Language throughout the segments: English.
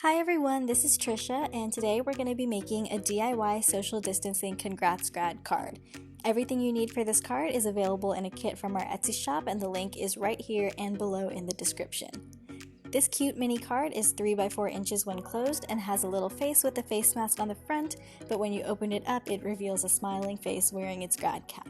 Hi everyone, this is Trisha, and today we're going to be making a DIY social distancing Congrats Grad card. Everything you need for this card is available in a kit from our Etsy shop, and the link is right here and below in the description. This cute mini card is 3 by 4 inches when closed and has a little face with a face mask on the front, but when you open it up, it reveals a smiling face wearing its grad cap.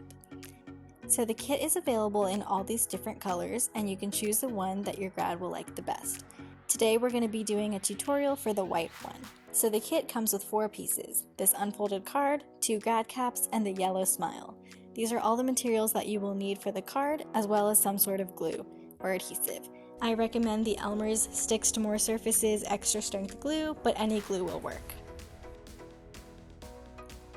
So the kit is available in all these different colors, and you can choose the one that your grad will like the best. Today we're going to be doing a tutorial for the white one. So the kit comes with 4 pieces, this unfolded card, 2 grad caps, and the yellow smile. These are all the materials that you will need for the card, as well as some sort of glue or adhesive. I recommend the Elmer's Sticks to More Surfaces extra strength glue, but any glue will work.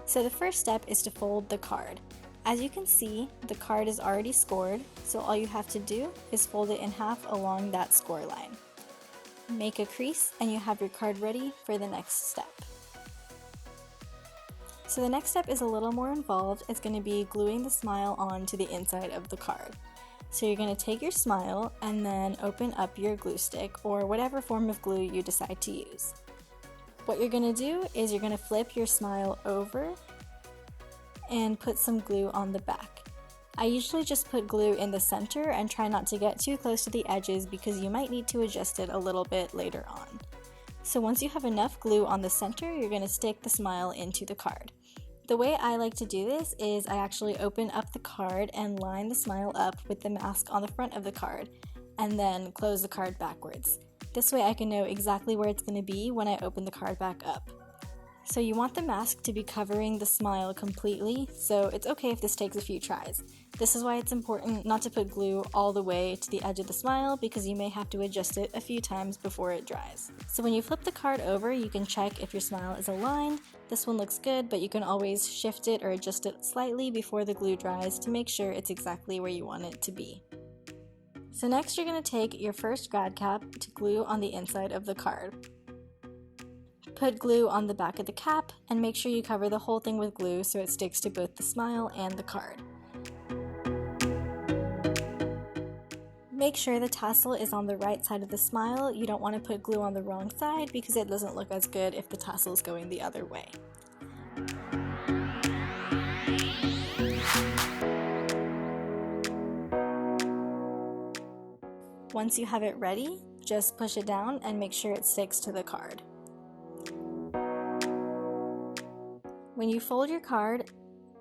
So the first step is to fold the card. As you can see, the card is already scored, so all you have to do is fold it in half along that score line. Make a crease and you have your card ready for the next step. So the next step is a little more involved. It's going to be gluing the smile onto the inside of the card. So you're going to take your smile and then open up your glue stick or whatever form of glue you decide to use. What you're going to do is you're going to flip your smile over and put some glue on the back. I usually just put glue in the center and try not to get too close to the edges because you might need to adjust it a little bit later on. So once you have enough glue on the center, you're going to stick the smile into the card. The way I like to do this is I actually open up the card and line the smile up with the mask on the front of the card and then close the card backwards. This way I can know exactly where it's going to be when I open the card back up. So you want the mask to be covering the smile completely, so it's okay if this takes a few tries. This is why it's important not to put glue all the way to the edge of the smile because you may have to adjust it a few times before it dries. So when you flip the card over, you can check if your smile is aligned. This one looks good, but you can always shift it or adjust it slightly before the glue dries to make sure it's exactly where you want it to be. So next you're going to take your first grad cap to glue on the inside of the card. Put glue on the back of the cap and make sure you cover the whole thing with glue so it sticks to both the smile and the card. Make sure the tassel is on the right side of the smile. You don't want to put glue on the wrong side because it doesn't look as good if the tassel is going the other way. Once you have it ready, just push it down and make sure it sticks to the card. When you fold your card,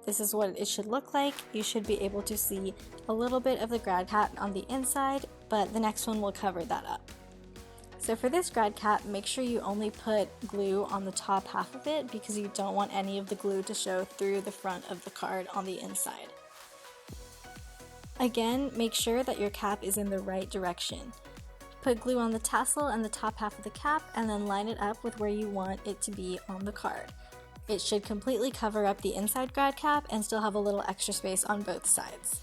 this is what it should look like. You should be able to see a little bit of the grad cap on the inside, but the next one will cover that up. So for this grad cap, make sure you only put glue on the top half of it because you don't want any of the glue to show through the front of the card on the inside. Again, make sure that your cap is in the right direction. Put glue on the tassel and the top half of the cap and then line it up with where you want it to be on the card. It should completely cover up the inside grad cap and still have a little extra space on both sides.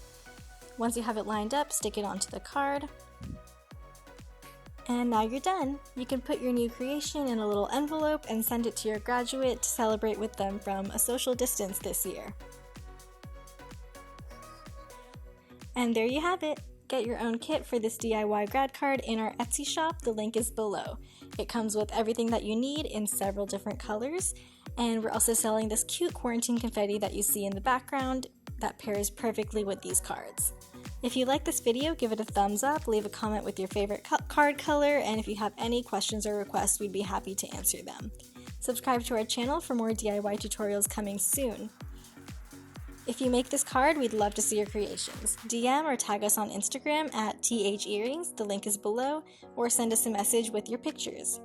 Once you have it lined up, stick it onto the card. And now you're done! You can put your new creation in a little envelope and send it to your graduate to celebrate with them from a social distance this year. And there you have it! Get your own kit for this DIY grad card in our Etsy shop. The link is below. It comes with everything that you need in several different colors, and we're also selling this cute quarantine confetti that you see in the background that pairs perfectly with these cards. If you like this video, give it a thumbs up, leave a comment with your favorite card color, and if you have any questions or requests, we'd be happy to answer them. Subscribe to our channel for more DIY tutorials coming soon. If you make this card, we'd love to see your creations. DM or tag us on Instagram at THEarrings, the link is below, or send us a message with your pictures.